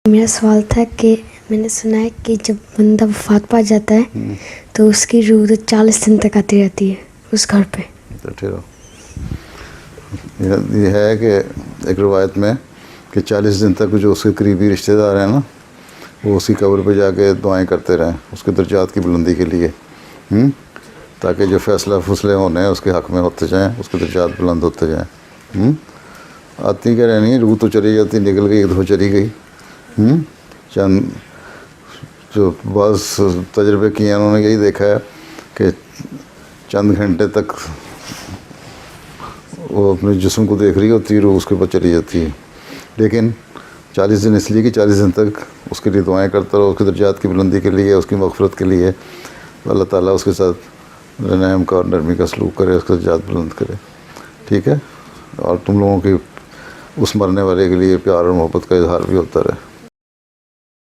میرا سوال تھا کہ میں نے سنا ہے کہ جب بندہ وفات پا جاتا ہے تو اس کی روح 40 دن تک آتی رہتی ہے اس گھر پہ. یہ ہے کہ ایک روایت میں کہ 40 دن تک جو اس کے قریبی رشتہ دار ہیں نا وہ اسی قبر پہ جا کے دعائیں کرتے رہیں اس کے درجات کی بلندی کے لیے، تاکہ جو فیصلے ہونے ہیں اس کے حق میں ہوتے جائیں، اس کے درجات بلند ہوتے جائیں. آتی کیا رہنی روح تو چلی جاتی، نکل گئی ایک دفعہ چلی گئی. چند جو بعض تجربے کیے ہیں انہوں نے یہی دیکھا ہے کہ چند گھنٹے تک وہ اپنے جسم کو دیکھ رہی ہوتی ہے، روح اس کے بعد چلی جاتی ہے. لیکن 40 دن اس لیے کہ 40 دن تک اس کے لیے دعائیں کرتا رہو، اس کے درجات کی بلندی کے لیے، اس کی مغفرت کے لیے اللہ تعالیٰ اس کے ساتھ رحم کا اور نرمی کا سلوک کرے، اس کے درجات بلند کرے. ٹھیک ہے، اور تم لوگوں کی اس مرنے والے کے لیے پیار اور محبت کا اظہار بھی ہوتا رہے.